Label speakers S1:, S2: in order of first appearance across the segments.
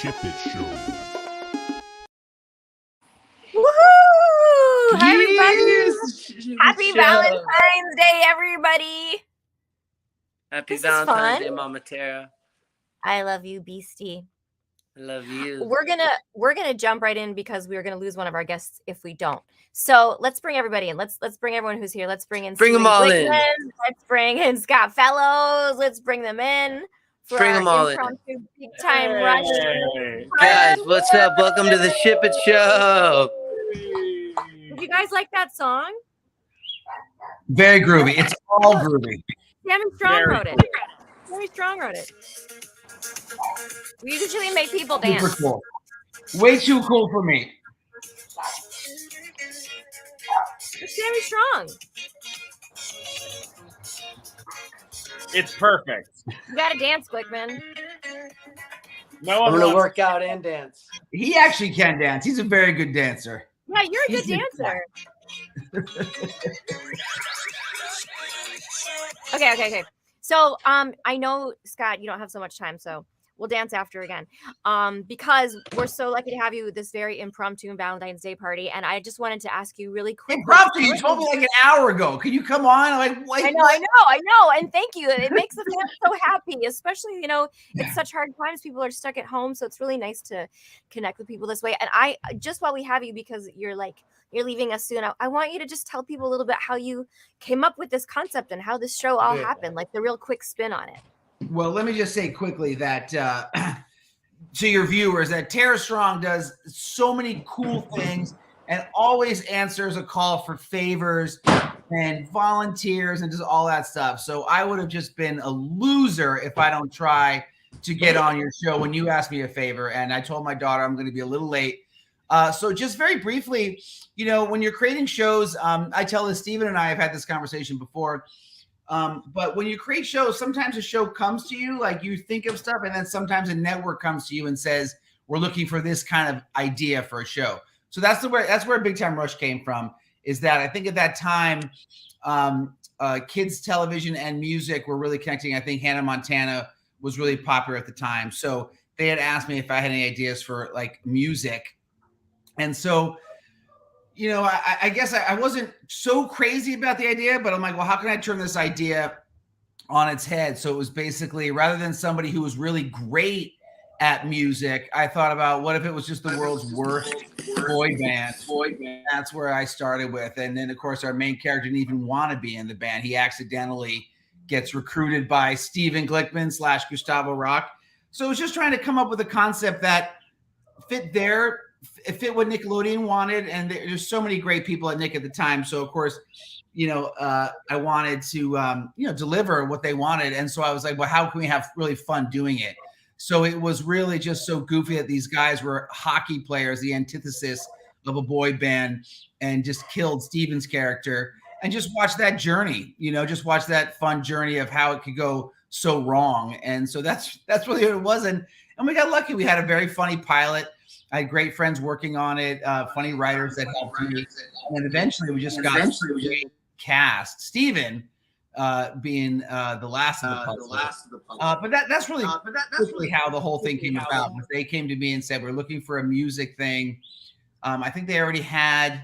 S1: Ship It Show.
S2: Woohoo! Hi, everybody.
S3: Yes,
S2: Happy Valentine's Day, everybody.
S3: Happy
S2: This is
S3: Valentine's
S2: fun.
S3: Day, Mama Tara.
S2: I love you, Beastie.
S3: I love you.
S2: We're gonna jump right in because we're gonna lose one of our guests if we don't. So let's bring everybody in. Let's bring everyone who's here. Let's bring in
S3: Bring them all in.
S2: Let's bring in Scott Fellows. Let's bring them in for
S3: Bring
S2: our
S3: them all in.
S2: impromptu big time rush.
S3: Guys, what's up? Welcome to the Ship It Show.
S2: Did you guys like that song?
S4: Very groovy. It's all groovy.
S2: Sammy Strong wrote it. Sammy Strong wrote it. We usually make people dance.
S4: Super cool. Way too cool for me.
S2: It's Sammy Strong.
S5: It's perfect.
S2: You gotta dance, Glickman.
S5: No
S3: I'm
S5: one
S3: going to
S5: wants-
S3: work out and dance.
S4: He actually can dance. He's a very good dancer.
S2: Yeah, you're a good
S4: He's
S2: dancer. Okay. So, I know, Scott, you don't have so much time, so we'll dance after again. Because we're so lucky to have you at this very impromptu Valentine's Day party, and I just wanted to ask you really quick.
S4: Impromptu. You told me like an hour ago. Can you come on?
S2: I know, and thank you. It makes the fans so happy, especially, it's such hard times. People are stuck at home, so it's really nice to connect with people this way. And I just while we have you, because you're leaving us soon, I want you to just tell people a little bit how you came up with this concept and how this show all happened, like the real quick spin on it.
S4: Well, let me just say quickly that to your viewers that Tara Strong does so many cool things and always answers a call for favors and volunteers and just all that stuff. So I would have just been a loser if I don't try to get on your show when you asked me a favor. And I told my daughter I'm going to be a little late. So just very briefly, when you're creating shows, I tell this, Stephen and I have had this conversation before. But when you create shows, sometimes a show comes to you, like you think of stuff, and then sometimes a network comes to you and says, we're looking for this kind of idea for a show. So that's where Big Time Rush came from, is that I think at that time, kids television and music were really connecting. I think Hannah Montana was really popular at the time. So they had asked me if I had any ideas for like music. And so, I guess I wasn't so crazy about the idea, but I'm like, well, how can I turn this idea on its head? So it was basically, rather than somebody who was really great at music, I thought about what if it was just the world's worst boy band. That's where I started with. And then, of course, our main character didn't even want to be in the band. He accidentally gets recruited by Steven Glickman / Gustavo Rock. So it was just trying to come up with a concept that fit what Nickelodeon wanted, and there's so many great people at Nick at the time. So of course, I wanted to deliver what they wanted, and so I was like, well, how can we have really fun doing it? So it was really just so goofy that these guys were hockey players, the antithesis of a boy band, and just killed Steven's character, and just watch that journey. Just watch that fun journey of how it could go so wrong. And so that's really what it was, and we got lucky. We had a very funny pilot. I had great friends working on it, funny writers that helped me. And then eventually we just got a great cast. Steven being the last of the puzzle. But that's really how the whole thing came about. They came to me and said, we're looking for a music thing. I think they already had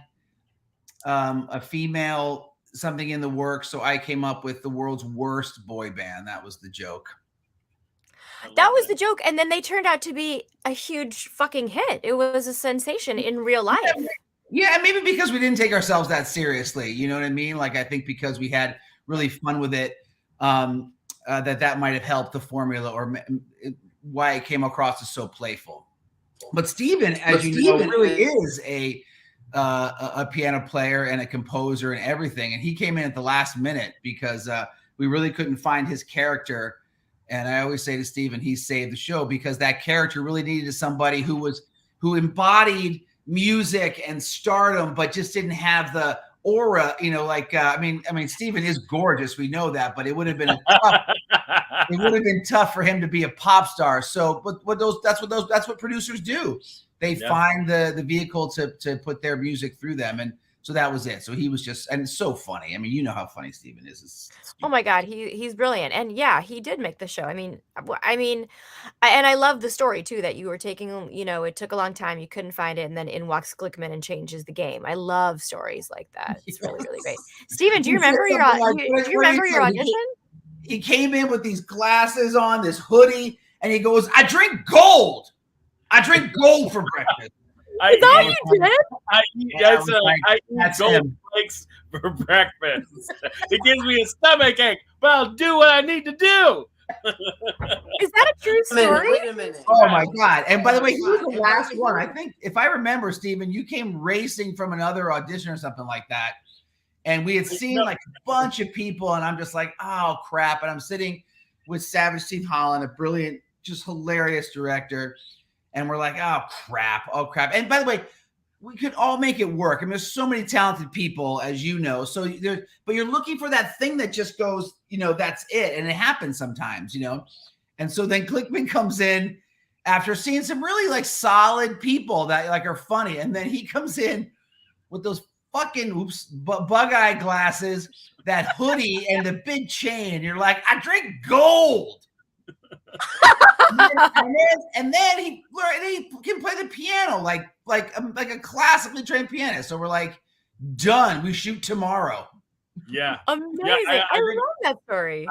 S4: a female something in the works. So I came up with the world's worst boy band. That was the joke.
S2: That was the joke, and then they turned out to be a huge fucking hit. It was a sensation in real life.
S4: Yeah, maybe because we didn't take ourselves that seriously. You know what I mean? Like, I think because we had really fun with it, that might have helped the formula, or why it came across as so playful. But Steven, as you know, really is a piano player and a composer and everything. And he came in at the last minute because we really couldn't find his character. And I always say to Steven, he saved the show, because that character really needed somebody who embodied music and stardom, but just didn't have the aura, I mean, Steven is gorgeous. We know that, but it would have been tough for him to be a pop star. So, but that's what producers do. They find the vehicle to put their music through them. And So that was it. So he was just, and it's so funny. I mean, you know how funny Steven is.
S2: Oh my God, he's brilliant, and yeah, he did make the show. I mean, and I love the story too that you were taking. You know, it took a long time, you couldn't find it, and then in walks Glickman and changes the game. I love stories like that. It's really, really great. Steven, do you remember your audition?
S4: He came in with these glasses on, this hoodie, and he goes, "I drink gold. I drink gold for breakfast."
S2: Is that what you did?
S5: I eat gold flakes for breakfast. It gives me a stomach ache, but I'll do what I need to do.
S2: Is that a true story?
S3: Wait a minute.
S4: Oh my God. And by the way, he was the last one. I think, if I remember, Steven, you came racing from another audition or something like that. And we had seen like a bunch of people, and I'm just like, oh crap. And I'm sitting with Savage Steve Holland, a brilliant, just hilarious director. And we're like, oh crap. And by the way, we could all make it work. I mean, there's so many talented people, as you know. So but you're looking for that thing that just goes, you know, that's it. And it happens sometimes, you know. And so then Glickman comes in after seeing some really like solid people that like are funny. And then he comes in with those fucking bug-eye glasses, that hoodie, and the big chain. And you're like, I drink gold. and then he can play the piano like a classically trained pianist. So we're like, done. We shoot tomorrow.
S5: Yeah,
S2: amazing. Yeah, I love that story.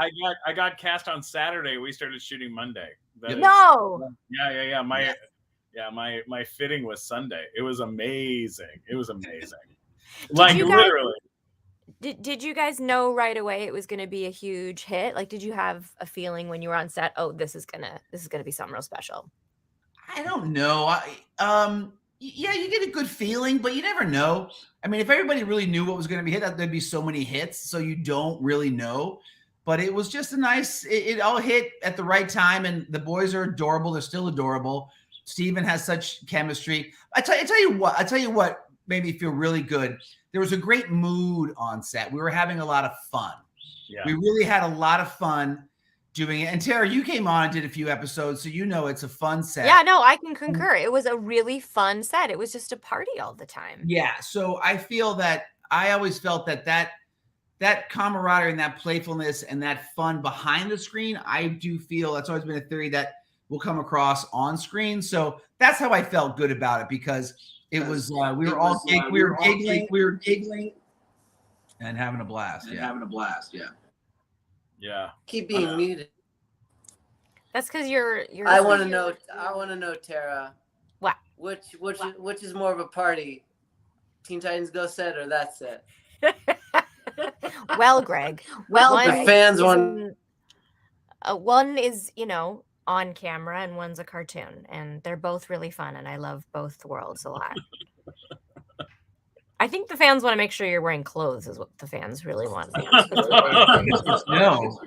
S5: I got cast on Saturday. We started shooting Monday.
S2: No.
S5: Yeah. My fitting was Sunday. It was amazing. Like literally.
S2: Did you guys know right away it was going to be a huge hit? Like, did you have a feeling when you were on set, oh, this is gonna be something real special?
S4: I don't know. Yeah, you get a good feeling, but you never know. I mean, if everybody really knew what was going to be hit, there'd be so many hits, so you don't really know. But it was just a nice. It all hit at the right time, and the boys are adorable. They're still adorable. Steven has such chemistry. I tell you what made me feel really good. There was a great mood on set. We were having a lot of fun.
S5: Yeah.
S4: We really had a lot of fun doing it. And Tara, you came on and did a few episodes, so you know it's a fun set.
S2: Yeah, no, I can concur. It was a really fun set. It was just a party all the time.
S4: Yeah, so I feel that I always felt that camaraderie and that playfulness and that fun behind the screen, I do feel that's always been a theory that will come across on screen. So that's how I felt good about it, because it was we were all giggling and having a blast.
S5: Yeah.
S3: Keep being muted.
S2: That's because you're.
S3: I want to know, Tara.
S2: What?
S3: Which is more of a party? Teen Titans Go set or that set?
S2: Well, Greg.
S3: The fans want.
S2: One is, you know, on camera, and one's a cartoon, and they're both really fun, and I love both worlds a lot. I think the fans want to make sure you're wearing clothes is what the fans really want.
S4: No.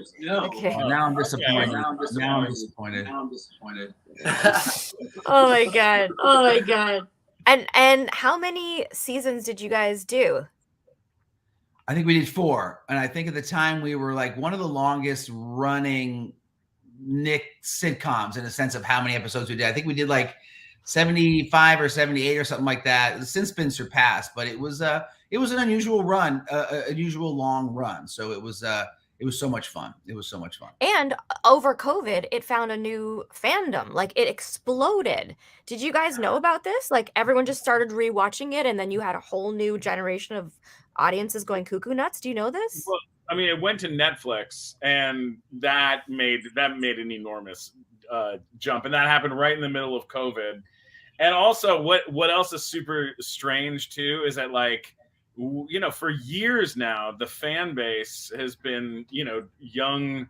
S2: Okay.
S4: Now I'm disappointed. Now I'm disappointed.
S2: Oh my god. And how many seasons did you guys do?
S4: I think we did 4. And I think at the time we were like one of the longest running Nick sitcoms in a sense of how many episodes we did. I think we did like 75 or 78 or something like that. It's since been surpassed, but it was an unusual run, unusual long run. So it was so much fun. And
S2: over COVID, it found a new fandom. Like, it exploded. Did you guys know about this? Like, everyone just started rewatching it, and then you had a whole new generation of audiences going cuckoo nuts. Do you know this?
S5: Well, I mean, it went to Netflix, and that made an enormous jump, and that happened right in the middle of COVID. And also, what else is super strange too is that, like, you know, for years now, the fan base has been, you know, young.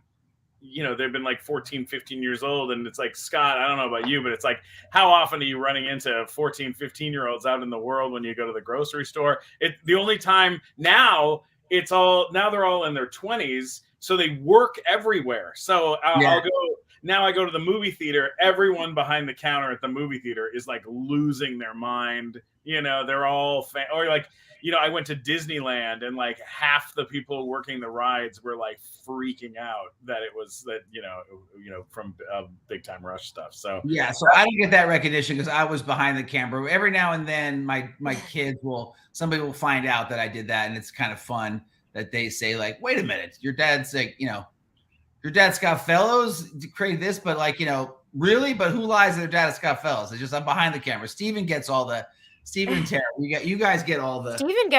S5: You know, they've been like 14, 15 years old. And it's like, Scott, I don't know about you, but it's like, how often are you running into 14, 15-year-olds out in the world when you go to the grocery store? The only time now, they're all in their 20s. So they work everywhere. So I'll go, Now I go to the movie theater. Everyone behind the counter at the movie theater is like losing their mind. You know, they're all or like, you know, I went to Disneyland and like half the people working the rides were like freaking out that it was that, you know, from Big Time Rush stuff. So
S4: yeah, so I didn't get that recognition because I was behind the camera. Every now and then my kids somebody will find out that I did that, and it's kind of fun that they say like, wait a minute, your dad's like, you know, your dad Scott Fellows created this, but like, you know, really? But who lies to their dad Scott Fellows? It's just I'm behind the camera. Steven gets all the Steven and Tara. You guys get all the
S2: Steven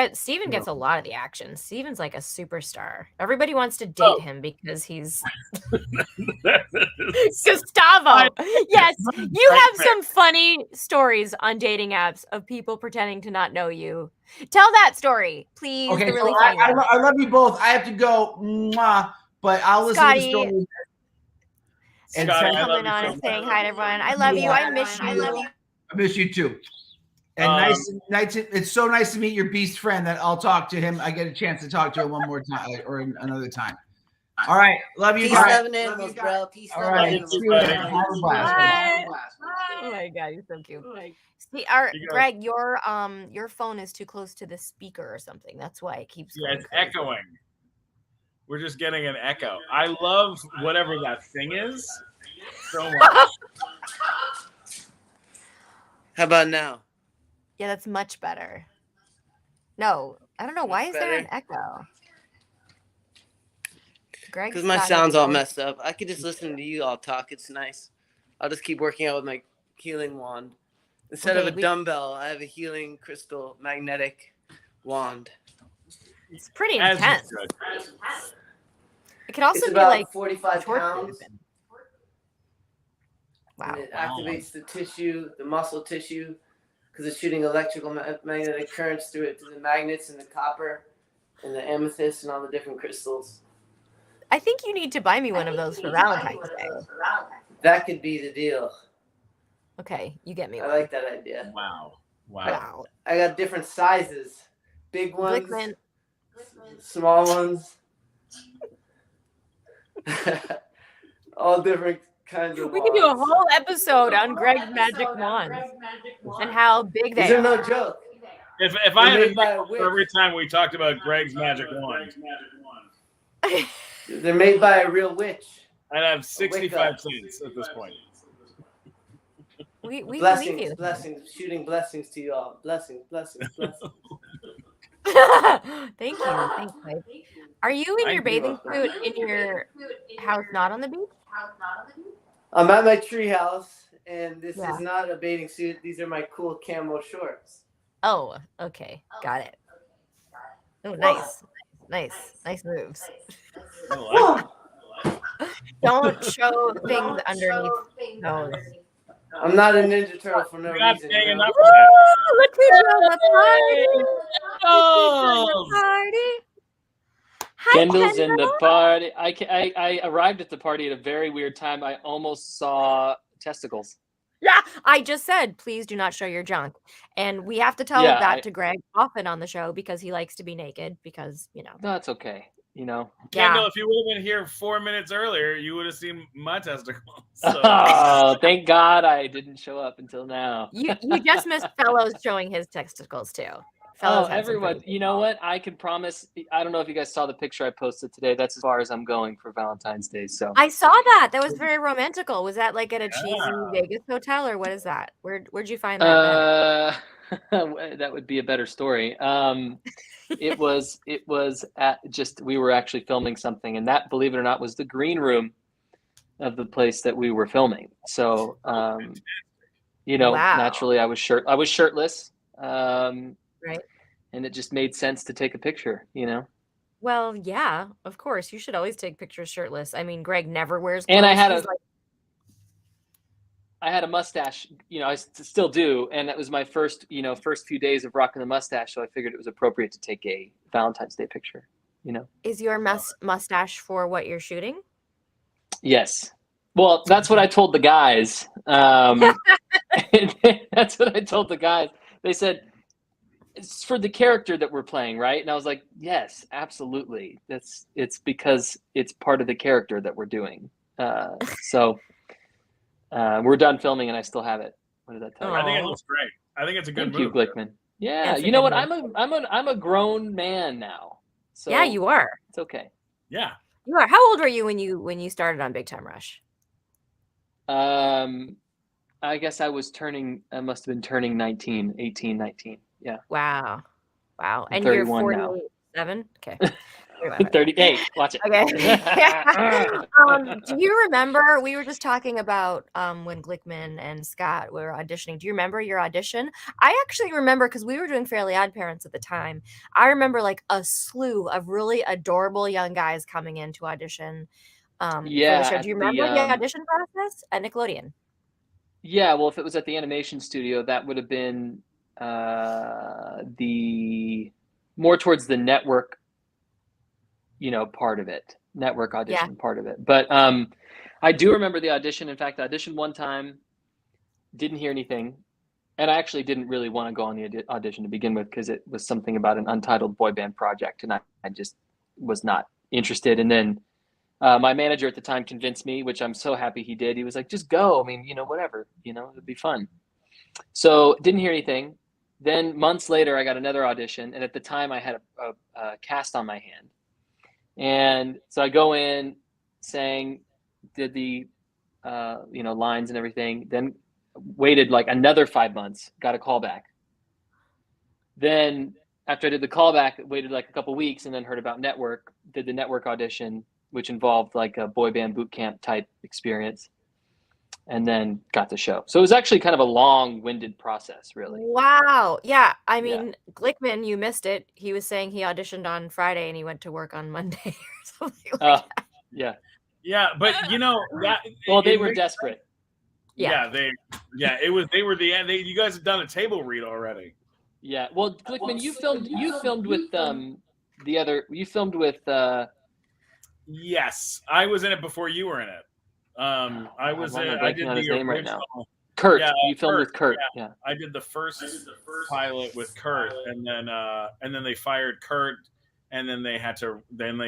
S2: gets a lot of the action. Steven's like a superstar. Everybody wants to date him because he's Gustavo. Yes, you have some funny stories on dating apps of people pretending to not know you. Tell that story, please.
S4: Okay,
S2: really
S4: so I love you both. I have to go, but I'll listen to the story.
S2: And Scotty, coming on and saying hi to everyone. I love you. I miss you.
S4: I miss you too. And it's so nice to meet your beast friend that I'll talk to him. I get a chance to talk to him one more time or another time. All right. Love you
S3: guys.
S4: Peace,
S3: loving animals, bro. Peace,
S4: all right.
S3: animals.
S2: Bye. Oh my God, you're so cute. See, Greg, your phone is too close to the speaker or something. That's why it keeps going
S5: it's
S2: crazy.
S5: echoing. We're just getting an echo. I love whatever that thing is so much.
S3: How about now?
S2: Yeah, that's much better. No, I don't know. Why is there an echo? Greg,
S3: because my sound's all messed up. I could just listen to you all talk. It's nice. I'll just keep working out with my healing wand. Instead of a dumbbell, I have a healing crystal magnetic wand.
S2: It's pretty intense. It can also
S3: it's
S2: be
S3: about
S2: like
S3: 45 pounds.
S2: Wow.
S3: And it activates the tissue, the muscle tissue, because it's shooting electrical magnetic currents through it, through the magnets and the copper and the amethyst and all the different crystals.
S2: I think you need to buy me one of those for Valentine's Day.
S3: That could be the deal.
S2: Okay, you get me
S3: I
S2: one.
S3: like that idea.
S5: Wow.
S3: I got different sizes. Big ones,
S2: Glickman.
S3: small ones. All different kinds of
S2: We could do a whole episode on Greg's magic wands and how big they
S3: These are
S2: are.
S3: no joke.
S5: If I had every time we talked about Greg's magic wand,
S3: they're made by a real witch.
S5: I'd have 65 cents at this point.
S2: We
S3: blessings,
S2: believe you.
S3: blessings, shooting blessings to you all. Blessings, blessings, blessings.
S2: Thank you. Thanks, babe. Are you in your bathing suit in your house, not on the beach?
S3: I'm at my tree house, and this is not a bathing suit. These are my cool camo shorts.
S2: Oh, okay. Got it. Oh, nice moves. Don't show things underneath those.
S3: I'm not a Ninja Turtle for no reason.
S5: Enough
S2: Look who's on the party. Hi,
S1: Kendall's in
S2: Kendall.
S1: the party. I arrived at the party at a very weird time. I almost saw testicles.
S2: Yeah, I just said, please do not show your junk. And we have to tell that to Greg often on the show because he likes to be naked because, you know.
S1: No, it's okay. You know.
S5: Kendall, if you would have been here 4 minutes earlier, you would have seen my testicles. So.
S1: Oh, thank God I didn't show up until now.
S2: You just missed Fellows showing his testicles too.
S1: Oh, everyone, you know what? I can promise. I don't know if you guys saw the picture I posted today. That's as far as I'm going for Valentine's Day. So
S2: I saw that. That was very romantical. Was that like at a cheesy Vegas hotel or what is that? Where'd you find that?
S1: That would be a better story. It was at we were actually filming something, and that, believe it or not, was the green room of the place that we were filming. So, naturally I was shirtless.
S2: Right.
S1: And it just made sense to take a picture, you know?
S2: Well, yeah, of course. You should always take pictures shirtless. I mean, Greg never wears clothes.
S1: And I had a mustache, I still do. And it was my first few days of rocking the mustache. So I figured it was appropriate to take a Valentine's Day picture, you know?
S2: Is your mustache for what you're shooting?
S1: Yes. Well, that's what I told the guys. That's what I told the guys. They said, it's for the character that we're playing, right? And I was like, yes, absolutely. It's because it's part of the character that we're doing. So We're done filming, and I still have it. What did that tell you?
S5: I think it looks great. I think it's a good
S1: Thank you,
S5: move.
S1: Glickman. Yeah,
S2: it's a
S1: you know
S2: good
S1: what? I'm a grown man now. So
S2: Yeah, you are.
S1: It's okay.
S5: Yeah.
S2: You are. How old were you when you started on Big Time Rush?
S1: I guess I must have been turning 18, 19. Yeah.
S2: Wow.
S1: I'm
S2: And you're
S1: 31 now.
S2: 47? Okay.
S1: 38. Watch it.
S2: Okay. Do you remember, we were just talking about when Glickman and Scott were auditioning. Do you remember your audition? I actually remember, because we were doing Fairly Odd Parents at the time. I remember like a slew of really adorable young guys coming in to audition for the show. Do you remember the audition process at Nickelodeon?
S1: Yeah, well, if it was at the animation studio, that would have been the more towards the network, part of it, network audition part of it. But I do remember the audition. In fact, I auditioned one time, didn't hear anything, and I actually didn't really want to go on the audition to begin with, because it was something about an untitled boy band project, and I just was not interested. And then my manager at the time convinced me, which I'm so happy he did. He was like, just go. I mean, whatever, it'd be fun. So didn't hear anything. Then months later, I got another audition. And at the time I had a cast on my hand. And so I go in, sang, did the, lines and everything. Then waited like another 5 months, got a call back. Then after I did the callback, waited like a couple weeks, and then heard about network, did the network audition, which involved like a boy band boot camp type experience, and then got the show. So it was actually kind of a long-winded process, really.
S2: Wow. Yeah. I mean, Glickman, you missed it. He was saying he auditioned on Friday and he went to work on Monday or something like that.
S1: Yeah.
S5: Yeah, but that.
S1: Well, they were desperate.
S5: Yeah, it was. They were you guys had done a table read already.
S1: Yeah. Well, Glickman, you filmed with You filmed with.
S5: Yes, I was in it before you were in it. I was in. I did the original.
S1: Right now. Kurt,
S5: yeah,
S1: you filmed with Kurt. Yeah.
S5: I did the first pilot with Kurt, and then they fired Kurt, and then they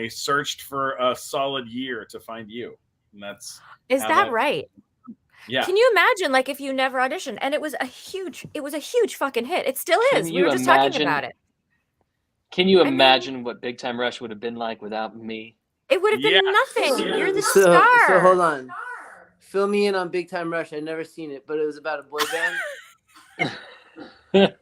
S5: searched for a solid year to find you. And
S2: is that right?
S5: Yeah.
S2: Can you imagine, like, if you never auditioned and it was a huge fucking hit? It still is. We were just talking about it.
S1: Can you imagine what Big Time Rush would have been like without me?
S2: It would have been nothing. You're the star.
S3: So hold on. Fill me in on Big Time Rush. I'd never seen it, but it was about a boy band.
S2: By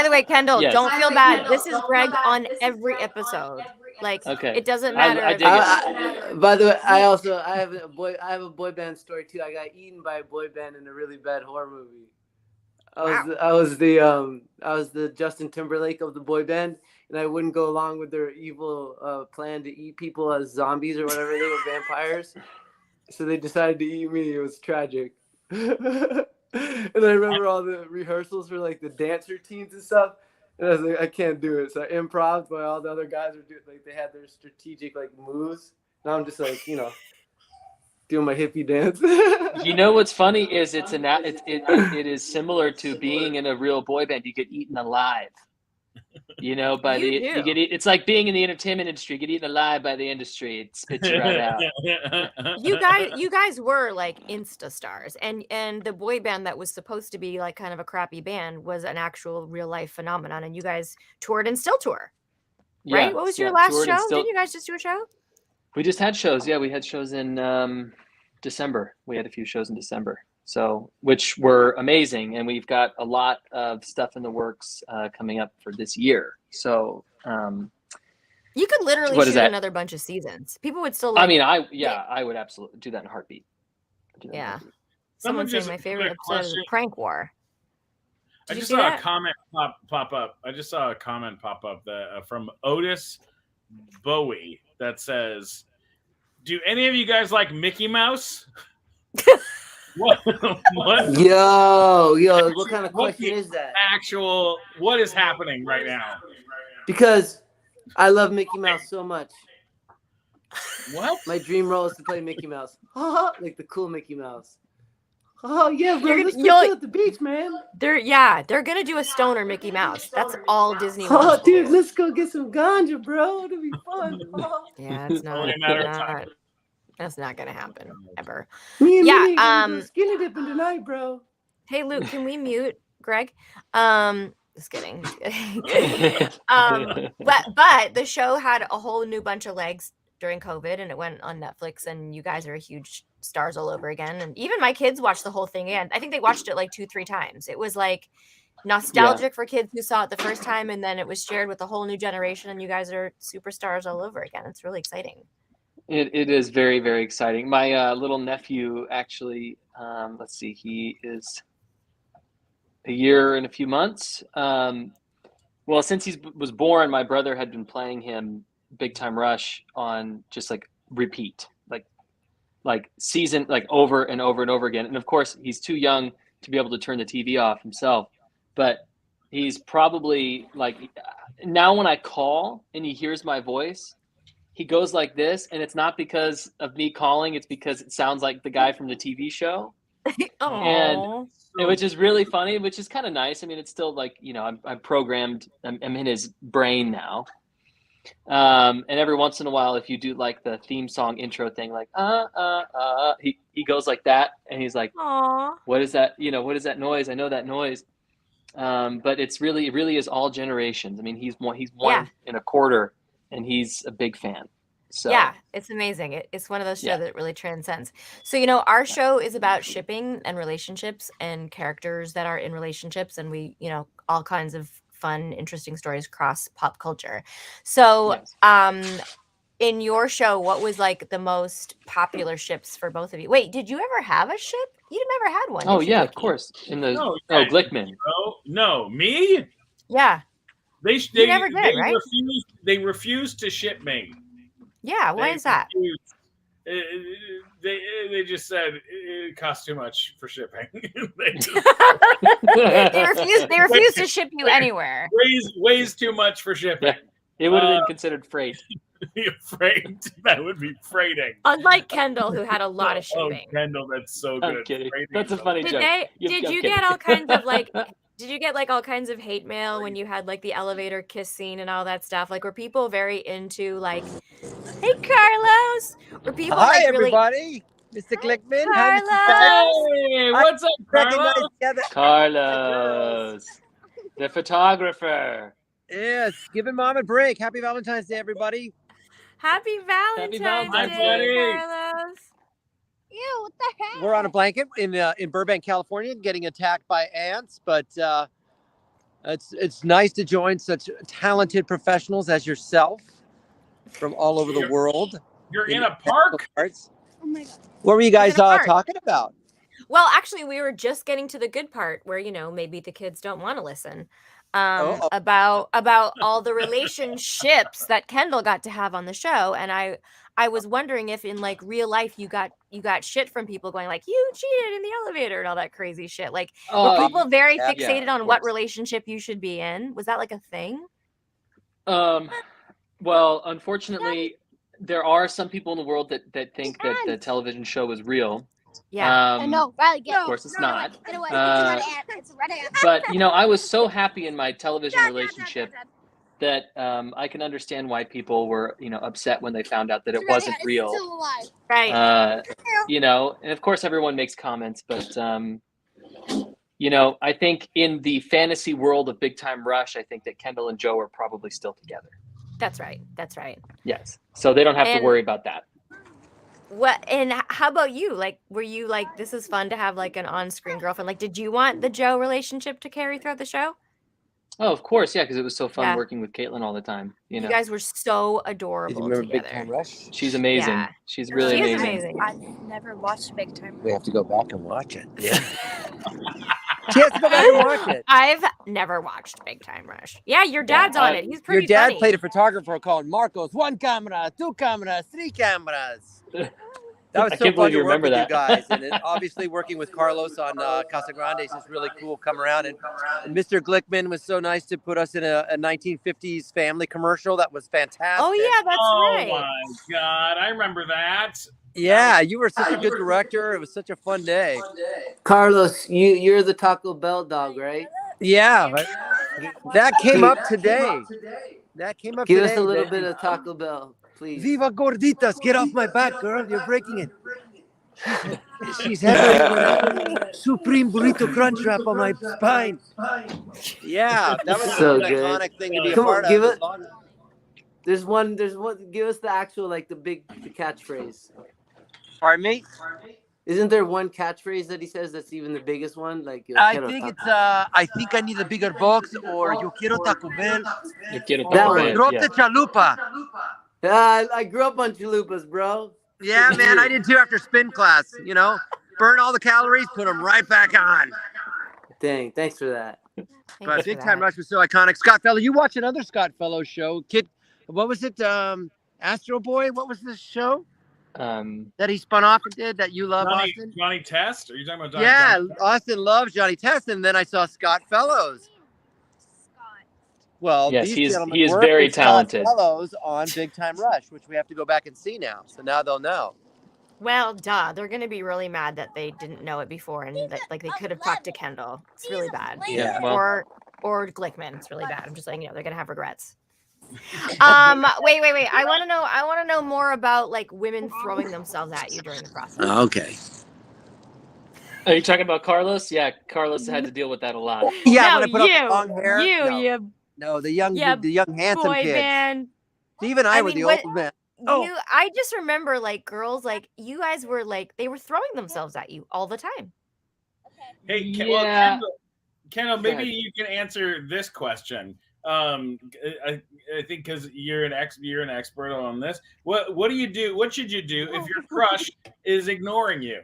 S2: the way, Kendall, don't feel bad. This is Greg on every episode. Like, it doesn't matter.
S3: By the way, I have a boy band story too. I got eaten by a boy band in a really bad horror movie. I was the Justin Timberlake of the boy band, and I wouldn't go along with their evil plan to eat people as zombies or whatever. They were vampires, so they decided to eat me. It was tragic. And I remember all the rehearsals for like the dance routines and stuff. And I was like, I can't do it. So I improv, but all the other guys were doing, like, they had their strategic like moves. And I'm just like, doing my hippie dance.
S1: What's funny is it is similar to being in a real boy band. You get eaten alive. It's like being in the entertainment industry. You get eaten alive by the industry. It spits you right out.
S2: You guys were like Insta stars, and the boy band that was supposed to be like kind of a crappy band was an actual real life phenomenon, and you guys toured and still tour. Right? What was your last show? Didn't you guys just do a show?
S1: We just had shows. Yeah, we had shows in December. We had a few shows in December. So, which were amazing, and we've got a lot of stuff in the works coming up for this year. So,
S2: you could literally shoot another bunch of seasons. People would still.
S1: I would absolutely do that in a heartbeat.
S2: Yeah. Someone saying my favorite episode is Prank War.
S5: I just saw a comment pop up. I just saw a comment pop up that from Otis Bowie that says, "Do any of you guys like Mickey Mouse?" What?
S3: Yo, what kind of question is that?
S5: What is happening right now?
S3: Because I love Mickey Mouse so much.
S5: What?
S3: My dream role is to play Mickey Mouse. Like the cool Mickey Mouse. Oh yeah, bro, let's go at the beach, man.
S2: They're gonna do a stoner Mickey Mouse. That's all Disney.
S3: Oh, dude, let's go get some ganja, bro. It'll be fun.
S2: Yeah, it's not. That's not gonna happen ever.
S3: Me and
S2: Yeah,
S3: Vinny gonna go skinny dipping tonight, bro.
S2: Hey Luke, can we mute Greg? Just kidding. But the show had a whole new bunch of legs during COVID, and it went on Netflix, and you guys are huge stars all over again. And even my kids watched the whole thing again. I think they watched it like 2-3 times. It was like nostalgic for kids who saw it the first time, and then it was shared with a whole new generation, and you guys are superstars all over again. It's really exciting.
S1: It is very, very exciting. My little nephew actually, let's see, he is a year and a few months. Well, since he was born, my brother had been playing him Big Time Rush on just like repeat, like season, like over and over and over again. And of course, he's too young to be able to turn the TV off himself. But he's probably like, now when I call and he hears my voice, he goes like this, and it's not because of me calling, it's because it sounds like the guy from the TV show. And which is really funny, which is kind of nice. I mean, it's still like, you know, I'm programmed, I'm in his brain now. And every once in a while, if you do like the theme song intro thing, like, he goes like that, and he's like,
S2: Aww.
S1: what is that? You know, what is that noise? I know that noise. But it really is all generations. I mean, he's one and a quarter, and he's a big fan. So
S2: yeah, it's amazing. It's one of those shows that really transcends. So, you know, our show is about shipping and relationships and characters that are in relationships, and we, you know, all kinds of fun, interesting stories cross pop culture. So, in your show, what was like the most popular ships for both of you? Wait, did you ever have a ship? You never had one.
S1: Oh
S2: did you,
S1: yeah,
S2: Vicky?
S1: of course. In the
S5: Glickman. No, me?
S2: Yeah.
S5: They
S2: never did, right?
S5: They refused to ship me.
S2: Yeah, why is that?
S5: They just said it costs too much for shipping.
S2: They refused to ship you anywhere.
S5: Weighs too much for shipping.
S1: Yeah, it would have been considered freight.
S5: Freight. That would be freighting.
S2: Unlike Kendall, who had a lot of shipping.
S5: Oh, Kendall, that's so good.
S1: I'm kidding. That's a funny joke.
S2: Did you get all kinds of like? Did you get like all kinds of hate mail when you had like the elevator kiss scene and all that stuff? Like, were people very into like, "Hey, Carlos"? Were people
S6: Hi,
S2: like really?
S6: Everybody, Mr. Glickman.
S2: Carlos.
S5: Hey, what's up, Carlos?
S1: Carlos, the photographer.
S6: Yes, giving Mom a break. Happy Valentine's Day, everybody.
S2: Happy Valentine's Day, Carlos.
S7: Ew, what the heck?
S6: We're on a blanket in Burbank, California, getting attacked by ants, but it's nice to join such talented professionals as yourself from all over the world.
S5: You're in a park?
S6: Parts.
S7: Oh my God.
S6: What were you guys talking about?
S2: Well, actually, we were just getting to the good part where, you know, maybe the kids don't want to listen. About all the relationships that Kendall got to have on the show, and I was wondering if in like real life you got shit from people going like, you cheated in the elevator and all that crazy shit. Like, were people very fixated on what relationship you should be in? Was that like a thing?
S1: Well, unfortunately, there are some people in the world that think that the television show is real.
S2: Yeah.
S7: No, Riley,
S1: of course it's not.
S7: Get away. It's a red ant. It's a red ant.
S1: But you know, I was so happy in my television relationship that I can understand why people were, you know, upset when they found out that it wasn't real.
S7: Still alive.
S2: Right.
S1: You know, and of course everyone makes comments, but you know, I think in the fantasy world of Big Time Rush, I think that Kendall and Joe are probably still together.
S2: That's right. That's right.
S1: Yes. So they don't have to worry about that.
S2: What, and how about you? Like, were you like, this is fun to have like an on-screen girlfriend? Like, did you want the Joe relationship to carry throughout the show?
S1: Oh, of course, yeah, because it was so fun working with Caitlin all the time. You know,
S2: guys were so adorable.
S6: Did you remember
S2: together.
S6: Big Time Rush?
S1: She's amazing.
S2: Yeah.
S1: She's really
S2: amazing.
S7: I've never watched Big Time Rush.
S6: We have to go back and watch it. Yeah. She has to go back and watch it.
S2: I've never watched Big Time Rush. Yeah, your dad's on it. He's pretty
S6: Your dad
S2: funny.
S6: played a photographer called Marcos. 1 camera, 2 cameras, 3 cameras. That was so fun to work with you guys. And then obviously working with Carlos on Casa Grande is just really cool. Come around. And Mr. Glickman was so nice to put us in a 1950s family commercial. That was fantastic.
S2: Oh, yeah, that's right.
S5: Oh, my God. I remember that.
S6: Yeah, you were such a good director. It was such a fun day.
S3: Carlos, you're the Taco Bell dog, right?
S6: Yeah, that came up today. That came up
S3: Give
S6: today.
S3: us a little bit of Taco Bell. Please.
S6: Viva gorditas! Get off my back, girl. You're breaking it. She's having supreme burrito crunch wrap on my spine. Yeah, that was
S3: So
S6: an
S3: good.
S6: iconic thing to be a
S3: Come
S6: part
S3: on, give
S6: of.
S3: it. There's one. Give us the actual the catchphrase.
S6: Pardon me?
S3: Isn't there one catchphrase that he says that's even the biggest one? Like
S6: I think it's I think I need a bigger box, or yo quiero Taco Bell,
S1: Yo quiero
S6: or
S1: Taco Bell,
S6: drote
S1: yeah.
S6: chalupa.
S3: I grew up on chalupas, bro.
S6: Yeah, man, I did too after spin class. You know, burn all the calories, put them right back on.
S3: Dang, thanks for that.
S6: But Big Time Rush was so iconic. Scott Fellow, you watch another Scott Fellow show, what was it? Astro Boy? What was the show that he spun off and did that you love, Austin?
S5: Johnny Test? Are you talking about Johnny?
S6: Yeah,
S5: Johnny
S6: Austin loves Johnny Test, and then I saw Scott Fellows. Well,
S1: yes,
S6: these
S1: he
S6: gentlemen
S1: is
S6: work
S1: very
S6: with Scott
S1: talented.
S6: Fellows on Big Time Rush, which we have to go back and see now. So now they'll know.
S2: Well, duh. They're gonna be really mad that they didn't know it before, and that like they could have talked to Kendall. It's really bad.
S1: Yeah, well,
S2: or Glickman. It's really bad. I'm just saying, they're gonna have regrets. Wait. I want to know more about like women throwing themselves at you during the process.
S6: Okay.
S1: Are you talking about Carlos? Yeah, Carlos had to deal with that a lot.
S6: Yeah,
S2: no,
S6: when I put up long hair. The young handsome
S2: boy
S6: kids.
S2: band.
S6: Steve and I were the old men.
S2: I just remember like girls like you guys were like they were throwing themselves at you all the time.
S5: Hey, Kendall, maybe you can answer this question. I think because you're an expert on this. What do you do? What should you do if your crush is ignoring you?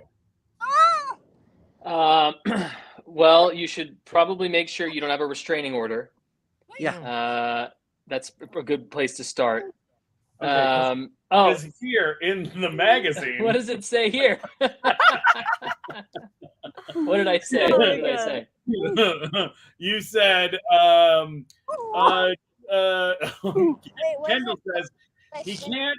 S1: Well, you should probably make sure you don't have a restraining order.
S6: Yeah.
S1: That's a good place to start.
S5: Okay, here in the magazine.
S1: What does it say here? What did I say?
S5: You said Kendall says he can't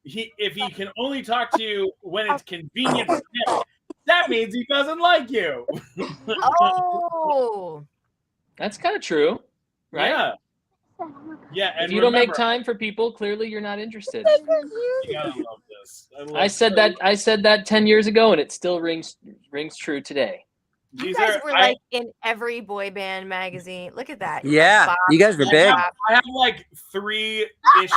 S5: if he can only talk to you when it's convenient for him, that means he doesn't like you.
S2: Oh,
S1: that's kind of true, right?
S5: Yeah, and
S1: if you don't make time for people, clearly you're not interested.
S5: You gotta love this.
S1: I said that 10 years ago, and it still rings true today.
S2: You guys were like in every boy band magazine. Look at that.
S6: Yeah, you guys were big.
S5: I have like 3 issues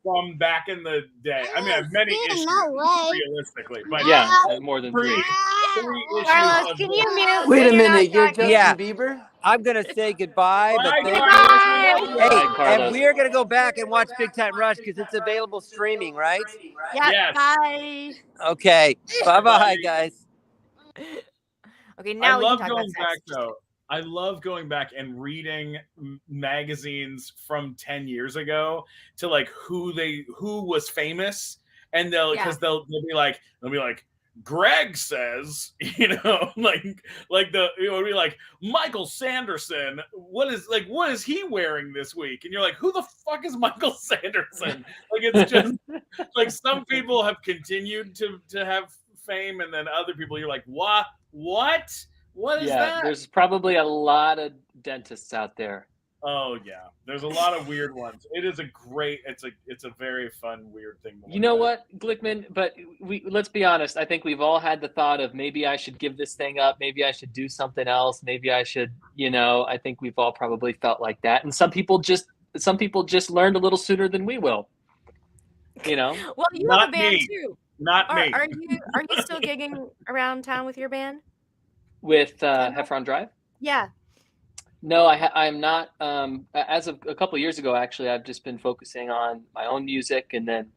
S5: from back in the day. I mean, I have many issues realistically, but
S1: yeah, more than 3.
S2: Carlos, can you mute?
S3: Wait a minute, you're Justin Bieber?
S6: I'm gonna say goodbye, but thank you.
S2: Bye.
S6: And we are gonna go back and watch Big Time Rush because it's available streaming, right?
S2: Yeah.
S5: Yes.
S2: Bye.
S6: Okay. Bye, guys.
S2: Okay, now
S5: I
S2: we
S5: love
S2: can talk
S5: going
S2: about
S5: back
S2: sex.
S5: though. I love going back and reading magazines from 10 years ago to like who was famous, and they'll be like Greg says, like it'll be like Michael Sanderson. What is he wearing this week? And you're like, who the fuck is Michael Sanderson? Like it's just like some people have continued to have fame, and then other people you're like, what is that?
S1: There's probably a lot of dentists out there.
S5: Oh yeah, there's a lot of weird ones. It is it's a very fun weird thing.
S1: You know what, Glickman? But let's be honest. I think we've all had the thought of maybe I should give this thing up. Maybe I should do something else. Maybe I should, I think we've all probably felt like that. And some people just learned a little sooner than we will.
S2: Well, you
S5: Not
S2: have a band
S5: me.
S2: too.
S5: Not me.
S2: Are you still gigging around town with your band?
S1: With Heffron Drive?
S2: Yeah.
S1: No, I'm not. As of a couple of years ago, actually, I've just been focusing on my own music, and then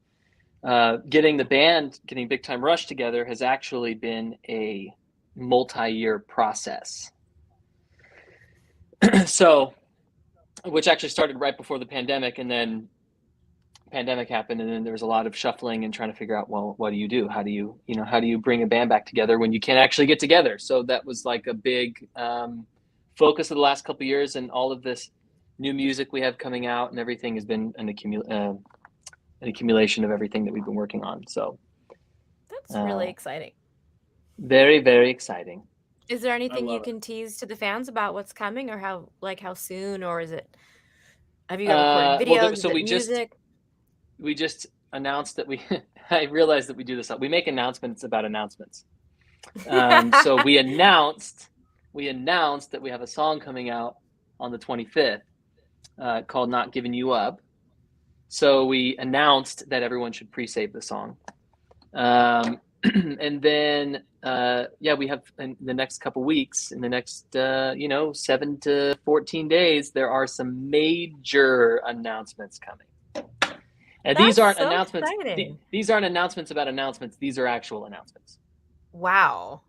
S1: getting Big Time Rush together has actually been a multi-year process. So, which actually started right before the pandemic, and then pandemic happened, and then there was a lot of shuffling and trying to figure out, well, what do you do? How do you bring a band back together when you can't actually get together? So that was like a big focus of the last couple of years, and all of this new music we have coming out and everything has been an accumulation of everything that we've been working on. So
S2: that's really exciting.
S1: Very, very exciting.
S2: Is there anything you can tease to the fans about what's coming, or how soon, or is it? Have you got recorded videos?
S1: So we
S2: music?
S1: we just announced that I realized that we do this. We make announcements about announcements. So we announced that we have a song coming out on the 25th called "Not Giving You Up." So we announced that everyone should pre-save the song. And then, we have in the next couple weeks, in the next, 7 to 14 days, there are some major announcements coming. And these aren't
S2: so
S1: announcements.
S2: exciting.
S1: These aren't announcements about announcements. These are actual announcements.
S2: Wow.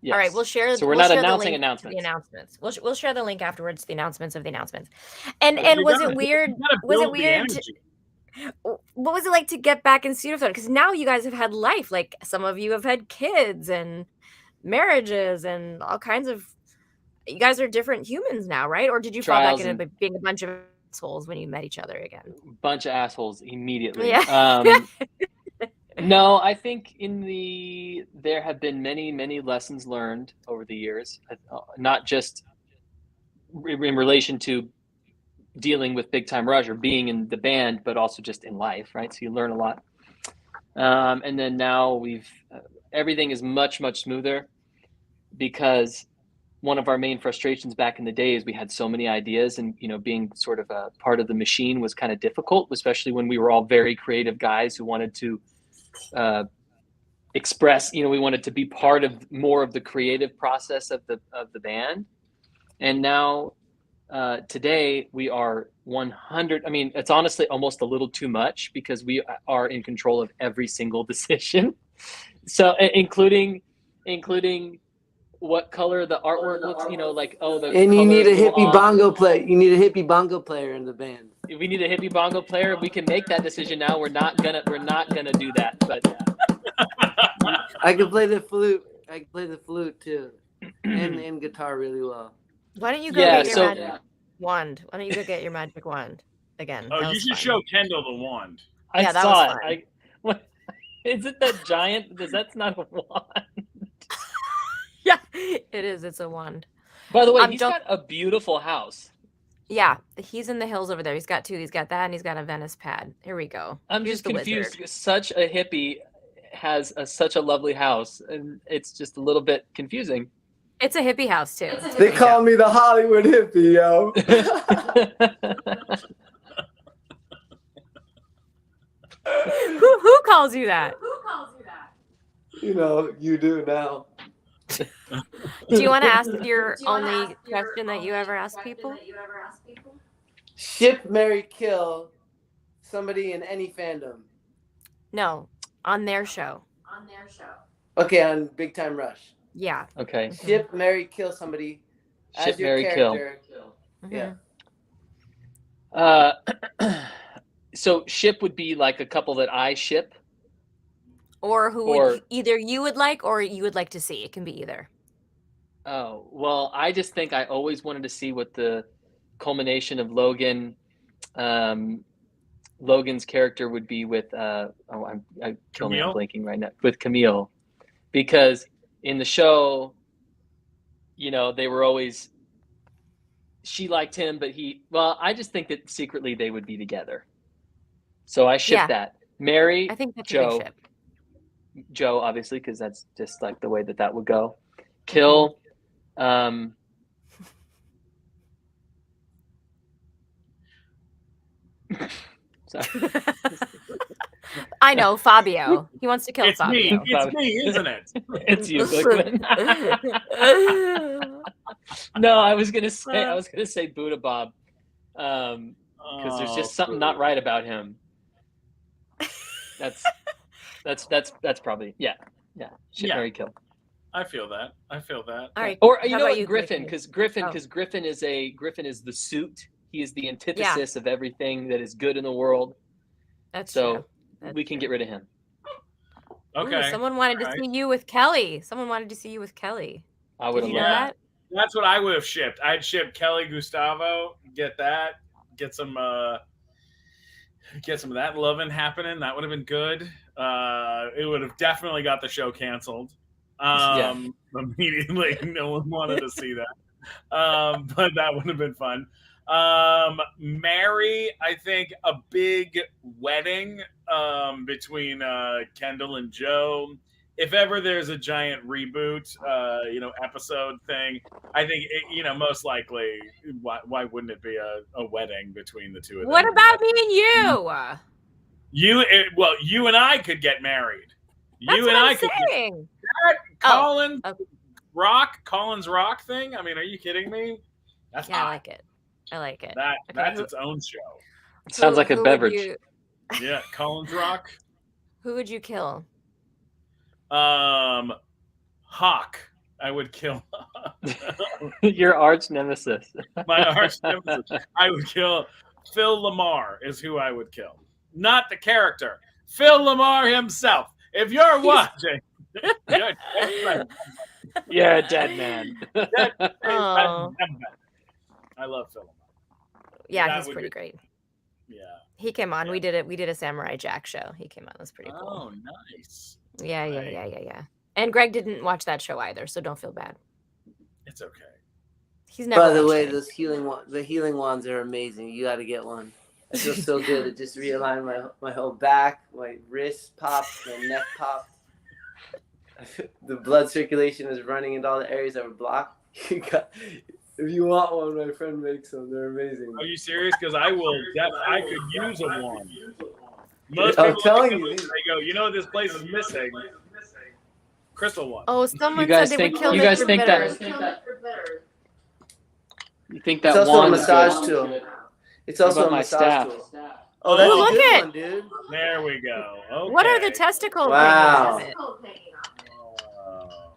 S1: Yes.
S2: All right, we'll share.
S1: So we're
S2: we'll
S1: not
S2: share
S1: announcing
S2: the link
S1: announcements.
S2: to the announcements. We'll share the link afterwards to the announcements of the announcements. And
S5: You
S2: was
S5: gotta-
S2: it weird?
S5: you gotta
S2: Was it
S5: build the
S2: weird?
S5: energy.
S2: What was it like to get back in studio? Because now you guys have had life. Like some of you have had kids and marriages and all kinds of. You guys are different humans now, right? Or did you fall
S1: Trials
S2: back into being a bunch of assholes when you met each other again?
S1: Bunch of assholes immediately.
S2: Yeah.
S1: No, I think there have been many, many lessons learned over the years, not just in relation to dealing with Big Time Rush or being in the band, but also just in life, right? So you learn a lot. And then now everything is much, much smoother, because one of our main frustrations back in the day is we had so many ideas, and, being sort of a part of the machine was kind of difficult, especially when we were all very creative guys who wanted to express, we wanted to be part of more of the creative process of the band. And now today we are 100. I mean, it's honestly almost a little too much, because we are in control of every single decision. So including what color the artwork looks,
S3: And you need a hippie bongo player. You need a hippie bongo player in the band.
S1: If we need a hippie bongo player, we can make that decision now. We're not gonna do that, but
S3: I can play the flute. I can play the flute too, and guitar really well.
S2: Why don't you go get your magic wand? Why don't you go get your magic wand again?
S5: Oh, you should show Kendall the wand.
S1: I saw it. What is it? That giant? That's not a wand.
S2: Yeah, it is. It's a wand.
S1: By the way, he's got a beautiful house.
S2: Yeah, he's in the hills over there. He's got two. He's got that, and he's got a Venice pad. Here we go.
S1: I'm just confused. Such a hippie has such a lovely house, and it's just a little bit confusing.
S2: It's a hippie house too.
S3: They call me the Hollywood hippie, yo.
S2: Who calls you that?
S3: You do now.
S2: Do you want to ask your only question that you ever ask people?
S3: Ship, marry, kill somebody in any fandom.
S2: No, on their show.
S3: Okay, on Big Time Rush.
S2: Yeah.
S1: Okay.
S3: Ship, marry, kill somebody.
S1: Ship,
S3: as your
S1: marry,
S3: character.
S1: kill. Yeah. So ship would be like a couple that I ship.
S2: Or would either you would like or you would like to see. It can be either.
S1: Oh, well, I just think I always wanted to see what the culmination of Logan's character would be with I'm blanking right now, with Camille, because in the show, they were always, she liked him, but I just think that secretly they would be together. So I ship that. Marry
S2: I think that's
S1: Joe.
S2: a big ship.
S1: Joe, obviously, because that's just like the way that would go. Kill. Sorry.
S2: I know, Fabio. He wants to kill
S5: It's
S2: Fabio.
S5: me. It's me, isn't it?
S1: It's you, Glickman. No, I was gonna say Buddha Bob, because there's just something not right about him. That's probably Ship, marry, kill.
S5: I feel that.
S2: All right.
S1: Or
S2: how about you,
S1: Griffin, because Griffin is the suit. He is the antithesis of everything that is good in the world.
S2: That's
S1: so
S2: true.
S1: we can get rid of him.
S5: Okay.
S2: Ooh, someone wanted to see you with Kelly.
S1: I would have loved
S2: that.
S5: That's what I would have shipped. I'd ship Kelly Gustavo. Get that. Get some of that loving happening. That would have been good. It would have definitely got the show canceled. Immediately. No one wanted to see that. But that would have been fun. Marry, I think, a big wedding between Kendall and Joe. If ever there's a giant reboot, episode thing, I think most likely, why wouldn't it be a wedding between the two of them?
S2: What about me and you?
S5: You and I could get married.
S2: That's
S5: You
S2: what
S5: and
S2: I'm
S5: I could
S2: saying.
S5: that Collins
S2: Oh.
S5: Collins Rock thing. I mean, are you kidding me? That's
S2: Yeah,
S5: hot.
S2: I like it. I like it.
S5: That's its own show.
S1: Sounds like a beverage.
S5: Yeah, Collins Rock.
S2: Who would you kill?
S5: Hawk. I would kill.
S1: Your arch nemesis.
S5: My arch nemesis. I would kill Phil Lamar. Is who I would kill, not the character. Phil Lamar himself. If you're watching,
S1: you're a dead man.
S2: Oh.
S5: I love Phil Lamar.
S2: Yeah,
S5: That
S2: he's
S5: would
S2: pretty
S5: be-
S2: great.
S5: Yeah.
S2: He came on. We did it. We did a Samurai Jack show. He came on. It was pretty cool.
S5: Oh, nice.
S2: Yeah. And Greg didn't watch that show either, so don't feel bad.
S5: It's okay.
S2: He's never.
S3: By the
S2: watched
S3: way,
S2: it.
S3: the healing wands are amazing. You got to get one. It feels so good. It just realigned my whole back, my wrist popped, my neck popped. The blood circulation is running into all the areas that were blocked. If you want one, my friend makes them. They're amazing.
S5: Are you serious? Because I will. I could use a wand. Most
S3: I'm
S5: people
S3: telling
S5: look at
S3: you.
S5: this and they go, this place is missing. Crystal one.
S2: Oh, someone
S1: You guys
S2: said they would
S1: think?
S2: kill
S1: You
S2: me
S1: guys
S2: for
S1: think
S2: bitter.
S1: that? You think
S3: It's
S1: that
S3: also a
S1: wand is
S3: massage
S1: good?
S3: tool. It's
S1: What
S3: also
S1: about
S3: a
S1: my
S3: massage
S1: staff?
S3: tool. Oh, that's
S2: Ooh,
S3: a
S2: look
S3: good
S2: at-
S3: one, dude.
S5: There we go. Okay.
S2: What are the testicles?
S3: Wow.
S2: hanging on it?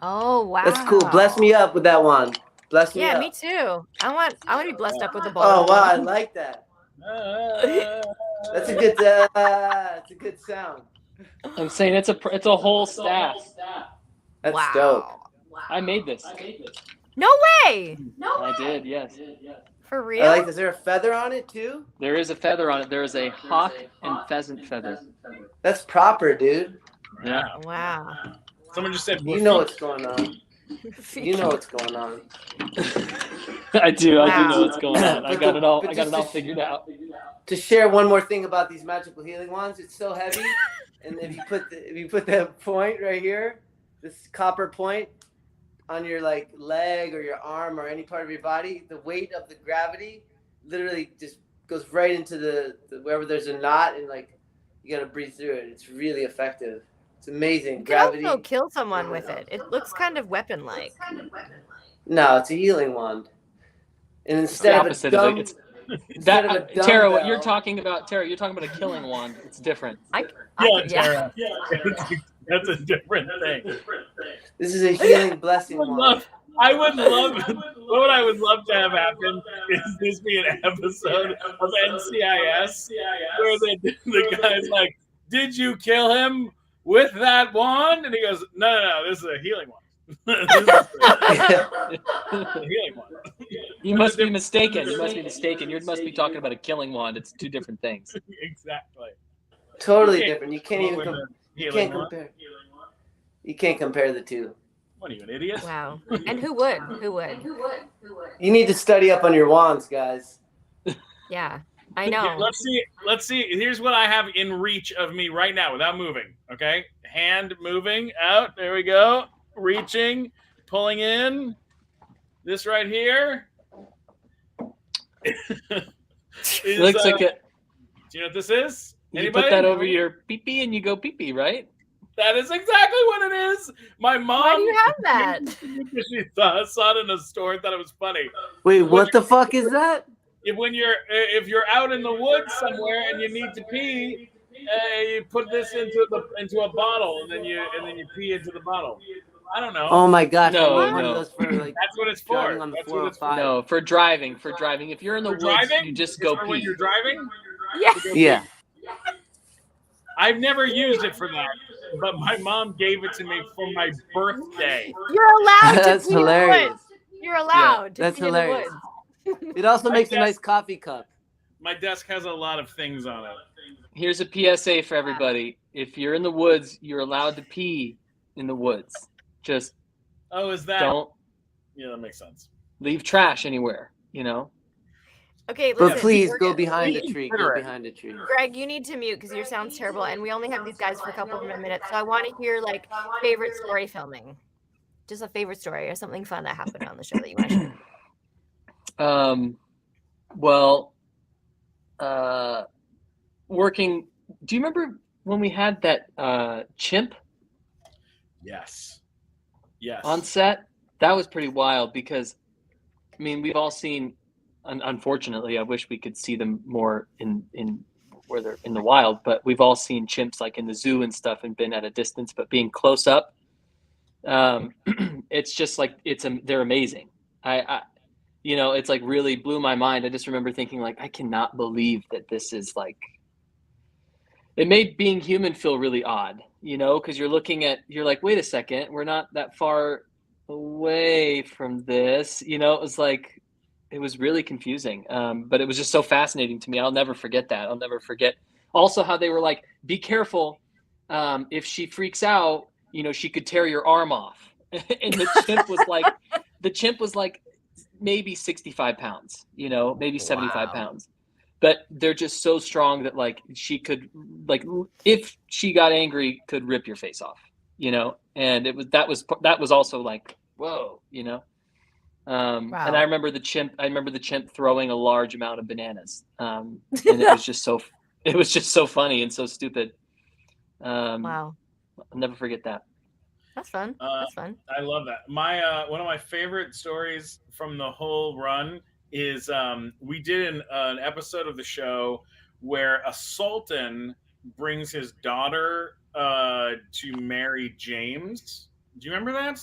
S2: Oh wow.
S3: That's cool. Bless me up with that one. Bless me
S2: Yeah,
S3: up.
S2: me too. I want to be blessed up with the ball.
S3: Oh wow, I like that. That's a good. It's a good sound.
S1: I'm saying it's a whole staff.
S3: That's
S2: Wow.
S3: dope.
S1: I made this.
S2: No way.
S1: I did. Yes.
S2: For real?
S3: I like. Is there a feather on it too?
S1: There is a feather on it. There is a hawk and pheasant feather.
S3: That's proper, dude.
S1: Yeah.
S2: Wow.
S5: Someone just said,
S3: You know what's going on. You know what's going on.
S1: I do. I do
S2: Wow.
S1: know what's going on. I
S3: But
S1: got
S3: the-
S1: it all.
S3: but
S1: I got
S3: just
S1: it all
S3: to-
S1: figured out.
S3: To share one more thing about these magical healing wands, it's so heavy, and if you put that point right here, this copper point on your leg or your arm or any part of your body, the weight of the gravity literally just goes right into the wherever there's a knot, and you gotta breathe through it. It's really effective. It's amazing.
S2: You could
S3: Gravity.
S2: also kill someone with it. It looks kind of weapon-like.
S3: No, it's a healing wand. And
S1: The
S3: instead of a
S1: opposite
S3: dumb,
S1: of it.
S3: instead of a
S1: Tara, what
S3: dumbbell-
S1: you're talking about, Tara, you're talking about a killing wand. It's different.
S5: Tara. That's a different thing.
S3: This is a healing blessing wand.
S5: I would love. What I would love to have happen is this be an episode of NCIS where the guy's like, "Did you kill him with that wand?" And he goes, "No, this is a healing wand." This is a healing wand.
S1: You must be mistaken. You must be mistaken. You must be talking about a killing wand. It's two different things.
S5: Exactly.
S3: Totally
S5: Okay.
S3: different. You can't even
S5: With a
S3: you
S5: healing
S3: can't
S5: wand.
S3: compare. You can't compare the two.
S5: What are you, an idiot?
S2: Wow. And who would?
S3: You need to study up on your wands, guys.
S2: Yeah, I
S5: Okay,
S2: know.
S5: Let's see. Here's what I have in reach of me right now without moving. Okay, hand moving out. There we go. Reaching, pulling in. This right here. is,
S1: Looks like it.
S5: Do you know what this is?
S1: You
S5: Anybody?
S1: put that over your pee-pee and you go pee-pee, right?
S5: That is exactly what it is. My mom.
S2: Why do you have that?
S5: She saw it in a store and thought it was funny.
S3: Wait, what the fuck is that?
S5: If you're out in the woods somewhere and you need to pee, you put this into a bottle and then you pee into the bottle. I don't know.
S3: Oh my gosh!
S1: No,
S3: I need one
S1: no.
S3: of those for
S5: That's what it's for.
S3: driving on the
S5: That's what it's for.
S3: 405.
S1: No, for driving. For driving. If you're in the
S5: For
S1: woods,
S5: driving?
S1: you just
S5: It's
S1: go
S5: for when
S1: pee.
S5: you're driving.
S2: Yeah.
S3: Yeah.
S5: I've never used it for that, but my mom gave it to me for my birthday.
S2: You're allowed to
S3: That's
S2: pee in the
S3: hilarious.
S2: woods. You're allowed to
S3: That's
S2: pee
S3: hilarious.
S2: in the woods.
S3: It also makes a
S5: guess-
S3: nice coffee cup.
S5: My desk has a lot of things on it.
S1: Here's a PSA for everybody. If you're in the woods, you're allowed to pee in the woods. Just
S5: Oh, is that?
S1: don't
S5: Yeah, that makes sense.
S1: leave trash anywhere, you know?
S2: Okay, listen.
S3: But please
S2: we're
S3: go
S2: gonna-
S3: behind the
S5: we
S3: tree.
S5: consider
S3: Go
S5: it.
S3: behind the tree.
S2: Greg, you need to mute because your sound's terrible, and we only have these guys for a couple of minutes. So I want to hear like favorite story filming, just a favorite story or something fun that happened on the show that you want to share.
S1: Well, working. Do you remember when we had that chimp
S5: Yes. Yes.
S1: on set? That was pretty wild because, I mean, we've all seen. Unfortunately, I wish we could see them more in where they're in the wild. But we've all seen chimps like in the zoo and stuff, and been at a distance. But being close up, it's just like they're amazing. I it's like really blew my mind. I just remember thinking like, I cannot believe that this is like. It made being human feel really odd, because you're like, wait a second, we're not that far away from this. It was like. It was really confusing, but it was just so fascinating to me. I'll never forget that. I'll never forget also how they were like, be careful. If she freaks out, she could tear your arm off. And the chimp was like maybe 65 pounds, maybe 75 pounds. But they're just so strong that like she could, like, if she got angry, could rip your face off, and that was also like, whoa,
S2: Wow.
S1: And I remember the chimp throwing a large amount of bananas. And it was just so funny and so stupid.
S2: Wow.
S1: I'll never forget that.
S2: That's fun. That's fun.
S5: I love that. My one of my favorite stories from the whole run is we did an episode of the show where a sultan brings his daughter to marry James. Do you remember that?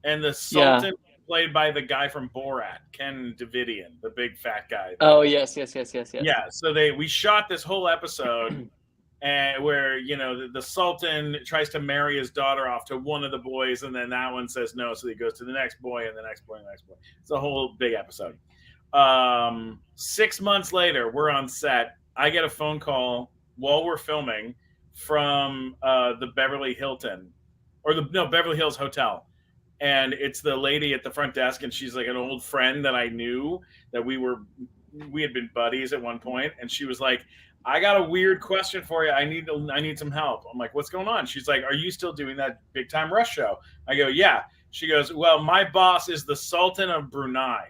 S5: And the sultan played by the guy from Borat, Ken Davidian, the big fat guy.
S1: Oh yes.
S5: Yeah. So we shot this whole episode, and where the sultan tries to marry his daughter off to one of the boys, and then that one says no, so he goes to the next boy and the next boy and the next boy. It's a whole big episode. 6 months later, we're on set. I get a phone call while we're filming from the Beverly Hilton, Beverly Hills Hotel. And it's the lady at the front desk, and she's like an old friend that I knew, that we had been buddies at one point. And she was like, I got a weird question for you. I need some help. I'm like, what's going on? She's like, are you still doing that Big Time Rush show? I go, yeah. She goes, well, my boss is the Sultan of Brunei,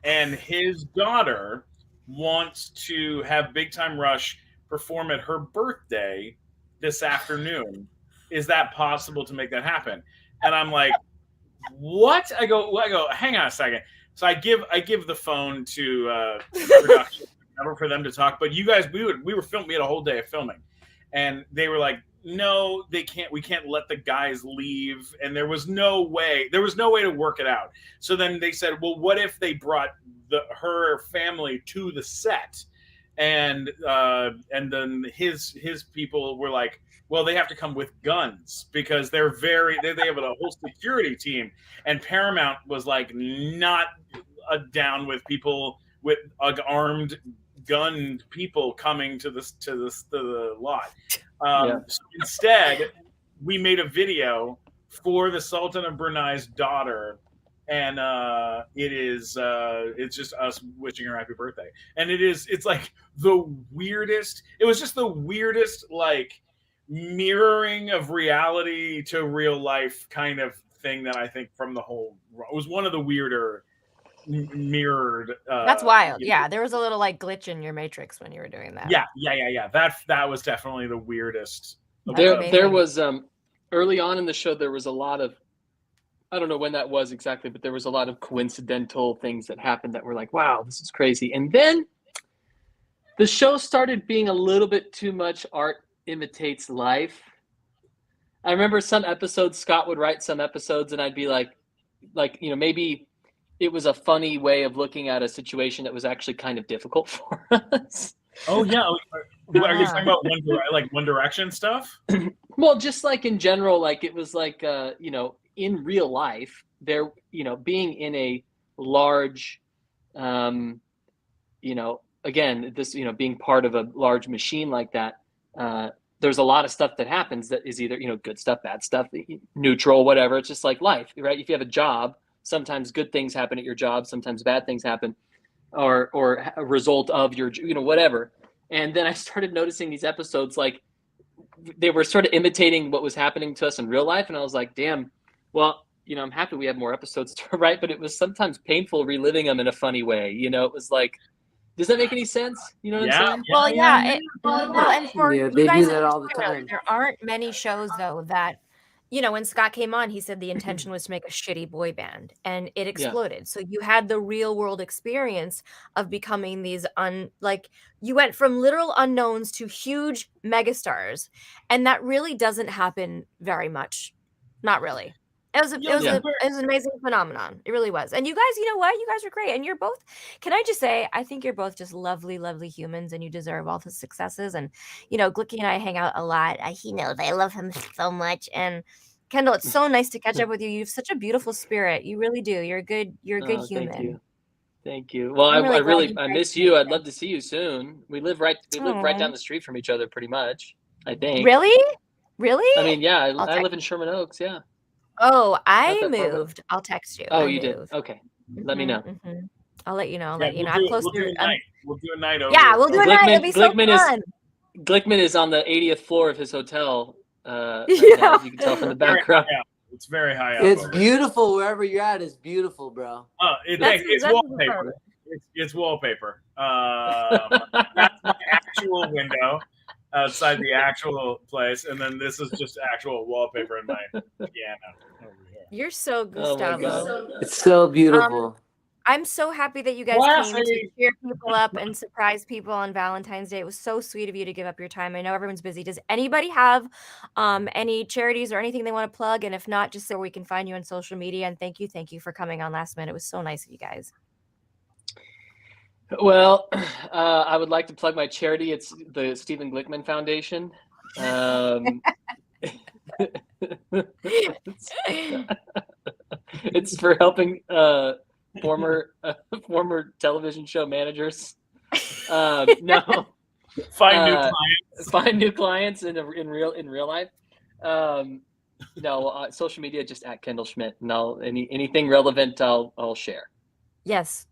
S5: and his daughter wants to have Big Time Rush perform at her birthday this afternoon. Is that possible to make that happen? And I'm like, what? I go, hang on a second. So I give the phone to production for them to talk. But you guys, we were filming. We had a whole day of filming, and they were like, no, they can't. We can't let the guys leave. And there was no way to work it out. So then they said, well, what if they brought her family to the set? And then his people were like, well, they have to come with guns because they have a whole security team. And Paramount was like not down with people with armed gun people coming to the lot. So instead, we made a video for the Sultan of Brunei's daughter, and it's just us wishing her happy birthday. And it's like the weirdest. It was just the weirdest, like, mirroring of reality to real life kind of thing that I think from the whole. It was one of the weirder mirrored.
S2: That's wild. Yeah, there was a little like glitch in your matrix when you were doing that.
S5: Yeah. That was definitely the weirdest.
S1: There was early on in the show. There was a lot of, I don't know when that was exactly, but there was a lot of coincidental things that happened that were like, wow, this is crazy. And then the show started being a little bit too much art imitates life. I remember some episodes, Scott would write some episodes, and I'd be like, maybe it was a funny way of looking at a situation that was actually kind of difficult for us.
S5: Oh yeah, are you talking about One Direction stuff?
S1: Well, just like in general, like it was like in real life, there, being in a large, again, this, being part of a large machine like that, there's a lot of stuff that happens that is either, good stuff, bad stuff, neutral, whatever. It's just like life, right? If you have a job, sometimes good things happen at your job, sometimes bad things happen. or a result of your, whatever. And then I started noticing these episodes, like they were sort of imitating what was happening to us in real life. And I was like, damn, well, I'm happy we have more episodes to write, but it was sometimes painful reliving them in a funny way. It was like, does that make any sense? You know what I'm saying?
S2: Well, yeah. And for
S3: Yeah,
S2: you
S3: they
S2: guys
S3: do that all the time.
S2: there aren't many shows though that, when Scott came on, he said the intention was to make a shitty boy band, and it exploded. So you had the real world experience of becoming these you went from literal unknowns to huge megastars, and that really doesn't happen very much. Not really. It was an amazing phenomenon. It really was. And you guys, you know what? You guys are great. And you're both, can I just say, I think you're both just lovely, lovely humans, and you deserve all the successes. And, Glicky and I hang out a lot. He knows I love him so much. And Kendall, it's so nice to catch up with you. You have such a beautiful spirit. You really do. You're a good human.
S1: Thank you. Well, I miss you. I'd love to see you soon. We live right down the street from each other pretty much, I think.
S2: Really?
S1: I mean, yeah, I live in Sherman Oaks. Yeah.
S2: Oh, I moved. I'll text you.
S1: Oh, you did? Okay. Let me know.
S2: Mm-hmm. I'll let you know.
S5: We'll do a night over.
S2: Yeah, we'll do a night. It'll be so fun.
S1: Glickman is on the 80th floor of his hotel.
S2: Yeah.
S1: You can tell from the background.
S5: It's very high up.
S3: It's beautiful wherever you're at. It's beautiful, bro.
S5: It's wallpaper. It's wallpaper. That's my actual window outside the actual place, and then this is just actual wallpaper in my piano over here.
S2: You're so Gustavo.
S3: It's so beautiful.
S2: I'm so happy that you guys came to cheer people up and surprise people on Valentine's Day. It was so sweet of you to give up your time. I know everyone's busy. Does anybody have any charities or anything they want to plug? And if not, just so we can find you on social media. And thank you for coming on last minute. It was so nice of you guys.
S1: Well, I would like to plug my charity. It's the Stephen Glickman Foundation. It's for helping former television show managers. No, find new clients in real life. No, social media just at Kendall Schmidt, and anything relevant I'll share.
S2: Yes.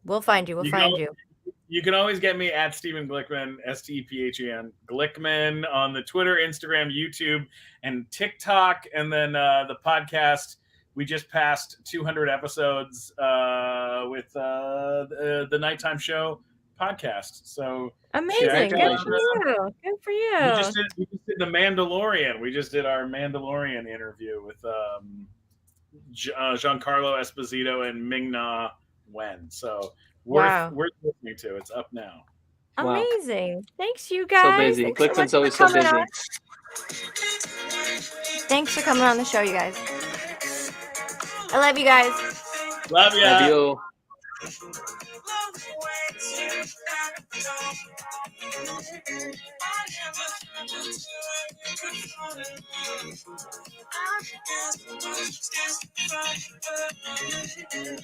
S2: We'll find you.
S5: You can always get me at Stephen Glickman, STEPHEN Glickman on the Twitter, Instagram, YouTube, and TikTok. And then the podcast, we just passed 200 episodes with the Nighttime Show podcast. So
S2: amazing. Good for you. Good for you.
S5: We just did The Mandalorian. We just did our Mandalorian interview with Giancarlo Esposito and Ming-Na Wen. So worth listening to. It's up now.
S2: Amazing. Wow. Thanks, you guys.
S1: So busy. Glickman's always so busy.
S2: Thanks for coming on the show, you guys. I love you guys.
S5: Love you. Love you.